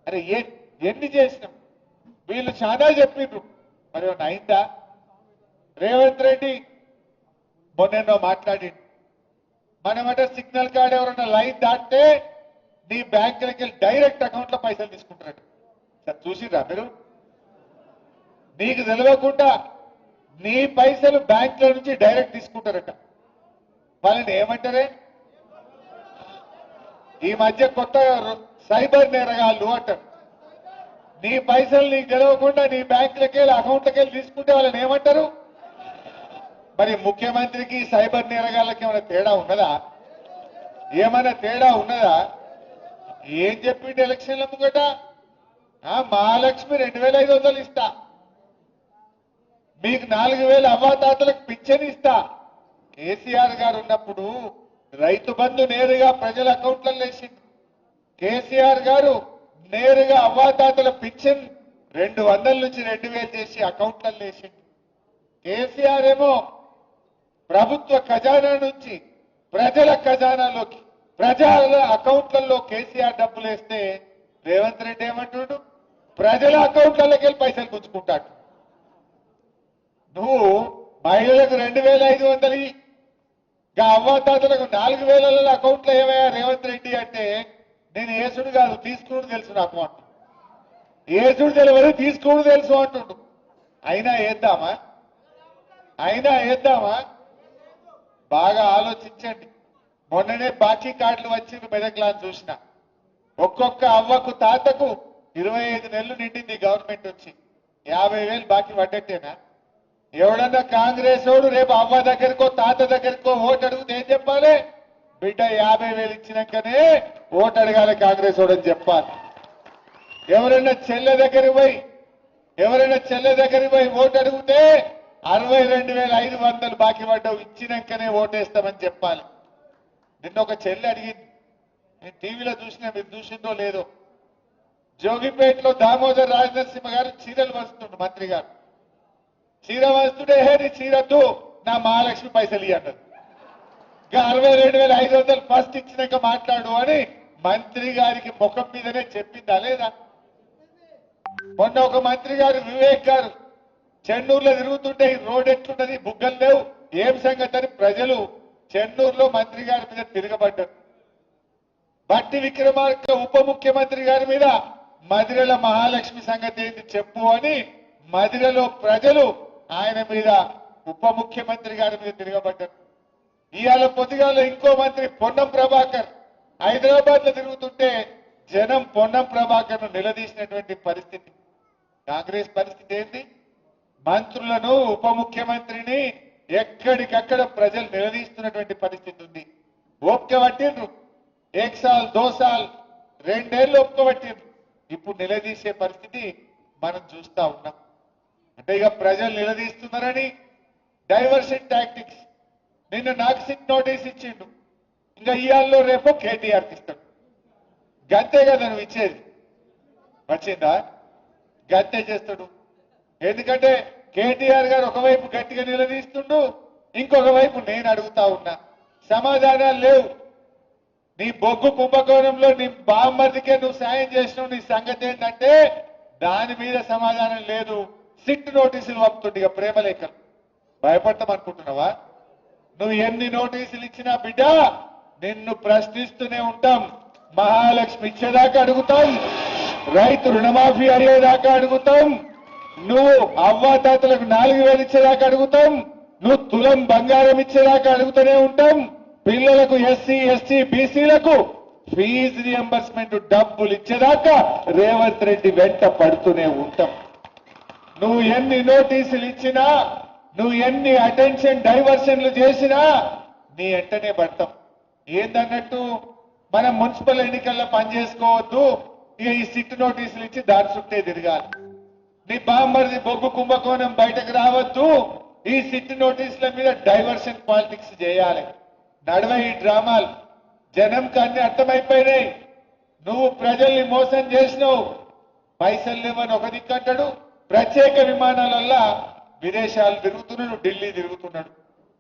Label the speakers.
Speaker 1: అరే ఎన్ని చేసినాం వీళ్ళు చాలా చెప్పిండ్రు మరి ఏమన్నా అయిందా రేవంత్ రెడ్డి మొన్నెన్నో మాట్లాడిండు మనమట సిగ్నల్ కార్డ్ ఎవరన్నా లైన్ దాటితే నీ బ్యాంకులకి వెళ్ళి డైరెక్ట్ అకౌంట్ లో పైసలు తీసుకుంటారట చూసిరా మీరు నీకు తెలియకుండా నీ పైసలు బ్యాంకుల నుంచి డైరెక్ట్ తీసుకుంటారట వాళ్ళని ఏమంటారే ఈ మధ్య కొత్త సైబర్ నేరగాళ్ళు అంటారు నీ పైసలు నీకు తెలియకుండా నీ బ్యాంకులకి వెళ్ళి అకౌంట్లకి వెళ్ళి తీసుకుంటే వాళ్ళని ఏమంటారు మరి ముఖ్యమంత్రికి సైబర్ నేరగాళ్ళకి ఏమైనా తేడా ఉన్నదా ఏమైనా తేడా ఉన్నదా ఏం చెప్పిండు ఎలక్షన్ల ముంగట మహాలక్ష్మి 2500 ఇస్తా మీకు 4000 అవ్వాతాతలకు పింఛన్ ఇస్తా కేసీఆర్ గారు ఉన్నప్పుడు రైతు బంధు నేరుగా ప్రజల అకౌంట్లలో వేసిండు కేసీఆర్ గారు నేరుగా అవ్వాతాతల పింఛన్ 200 నుంచి 2000 చేసి అకౌంట్లలో వేసిండు కేసీఆర్ ఏమో ప్రభుత్వ ఖజానా నుంచి ప్రజల ఖజానాలోకి ప్రజల అకౌంట్లలో కేసీఆర్ డబ్బులు వేస్తే రేవంత్ రెడ్డి ఏమంటున్నాడు ప్రజల అకౌంట్లలోకి వెళ్ళి పైసలు పుచ్చుకుంటాడు నువ్వు మహిళలకు 2500 ఇంకా అవ్వాతాతలకు 4000 అకౌంట్లో ఏమయ్యా రేవంత్ రెడ్డి అంటే నేను ఏసుడు కాదు తీసుకుడు తెలుసు నాకు అంటు ఏసుడు తెలియదు తీసుకుడు తెలుసు అంటుండు అయినా వేద్దామా బాగా ఆలోచించండి మొన్ననే బాకీ కార్డులు వచ్చింది మెదక్లాని చూసిన ఒక్కొక్క అవ్వకు తాతకు 25 నెలలు నిండింది గవర్నమెంట్ వచ్చి 50,000 బాకీ పడ్డట్టేనా ఎవడన్నా కాంగ్రెస్ వాడు రేపు అవ్వ దగ్గరకో తాత దగ్గరకో ఓటు అడిగితే ఏం చెప్పాలి బిడ్డ 50,000 ఇచ్చినాకనే ఓటు అడగాలి కాంగ్రెస్ వాడు అని చెప్పాలి ఎవరైనా చెల్లె దగ్గరికి పోయి ఓటు అడిగితే 62,500 బాకీ పడ్డావు ఇచ్చినాకనే ఓటేస్తామని చెప్పాలి నిన్న ఒక చెల్లె అడిగింది నేను టీవీలో చూసినా మీరు చూసిందో లేదో జోగిపేటలో దామోదర్ రాజనరసింహ గారు చీరలు వస్తుండు మంత్రి గారు చీర వస్తుంటే నీ చీరద్దు నా మహాలక్ష్మి పైసలు ఇవ్వండి ఇంకా 62,500 ఫస్ట్ ఇచ్చినాక మాట్లాడు అని మంత్రి గారికి ముఖం మీదనే చెప్పిందా లేదా మొన్న ఒక మంత్రి గారు వివేక్ గారు చెన్నూరులో తిరుగుతుంటే ఈ రోడ్ ఎట్లున్నది బుగ్గలు లేవు ఏం సంగతి అని ప్రజలు చెన్నూరులో మంత్రి గారి మీద తిరగబడ్డారు బట్టి విక్రమార్క ఉప ముఖ్యమంత్రి గారి మీద మదిరల మహాలక్ష్మి సంగతి ఏంటి చెప్పు అని మదిరలో ప్రజలు ఆయన మీద ఉప ముఖ్యమంత్రి గారి మీద తిరగబడ్డారు ఇవాళ పొద్దుగాల ఇంకో మంత్రి పొన్నం ప్రభాకర్ హైదరాబాద్ లో తిరుగుతుంటే జనం పొన్నం ప్రభాకర్ ను నిలదీసినటువంటి పరిస్థితి కాంగ్రెస్ పరిస్థితి ఏంటి మంత్రులను ఉప ముఖ్యమంత్రిని ఎక్కడికక్కడ ప్రజలు నిలదీస్తున్నటువంటి పరిస్థితి ఉంది ఓపిక పట్టిండ్రు 1 సాల్ 2 సాల్ 2 ఏళ్ళు ఓపిక పట్టిండ్రు ఇప్పుడు నిలదీసే పరిస్థితి మనం చూస్తా ఉన్నాం అంటే ఇక ప్రజలు నిలదీస్తున్నారని డైవర్షన్ టాక్టిక్స్ నిన్న నాకు సిట్ నోటీస్ ఇచ్చిండు ఇంకా ఇయాల్లో రేపు కేటీఆర్కి ఇస్తాడు గంతే కదా నువ్వు ఇచ్చేది వచ్చిందా గంతే చేస్తాడు ఎందుకంటే కేటీఆర్ గారు ఒకవైపు గట్టిగా నిలదీస్తుండు ఇంకొక వైపు నేను అడుగుతా ఉన్నా సమాధానాలు లేవు నీ బొగ్గు కుంభకోణంలో నీ బామ్మర్దికే నువ్వు సాయం చేసినావు నీ సంగతి ఏంటంటే దాని మీద సమాధానం లేదు సిట్ నోటీసులు పంపుతుండే ఇక ప్రేమలేఖలు భయపడతాం అనుకుంటున్నావా నువ్వు ఎన్ని నోటీసులు ఇచ్చినా బిడ్డ నిన్ను ప్రశ్నిస్తూనే ఉంటాం మహాలక్ష్మి ఇచ్చేదాకా అడుగుతాం రైతు రుణమాఫీ అయ్యేదాకా అడుగుతాం నువ్వు అవ్వాతాతలకు 4,000 ఇచ్చేదాకా అడుగుతాం నువ్వు తులం బంగారం ఇచ్చేదాకా అడుగుతూనే ఉంటాం పిల్లలకు ఎస్సీ ఎస్టీ బీసీలకు ఫీజు రియంబర్స్మెంట్ డబ్బులు ఇచ్చేదాకా రేవంత్ రెడ్డి వెంట పడుతూనే ఉంటాం నువ్వు ఎన్ని నోటీసులు ఇచ్చినా నువ్వు ఎన్ని అటెన్షన్ డైవర్షన్లు చేసినా నీ వెంటనే పడతాం ఏందన్నట్టు మనం మున్సిపల్ ఎన్నికల్లో పనిచేసుకోవద్దు ఇక ఈ సిట్ నోటీసులు ఇచ్చి దారి చుట్టే తిరగాలి నీ బామ్మర్ది బొగ్గు కుంభకోణం బయటకు రావద్దు ఈ సిట్ నోటీసుల మీద డైవర్షన్ పాలిటిక్స్ చేయాలి నడవ ఈ డ్రామాలు జనంకి అన్ని అర్థమైపోయినాయి నువ్వు ప్రజల్ని మోసం చేసినావు పైసలు లేవని ఒక దిక్కంటాడు ప్రత్యేక విమానాలల్లా విదేశాలు తిరుగుతున్నాడు ఢిల్లీ తిరుగుతున్నాడు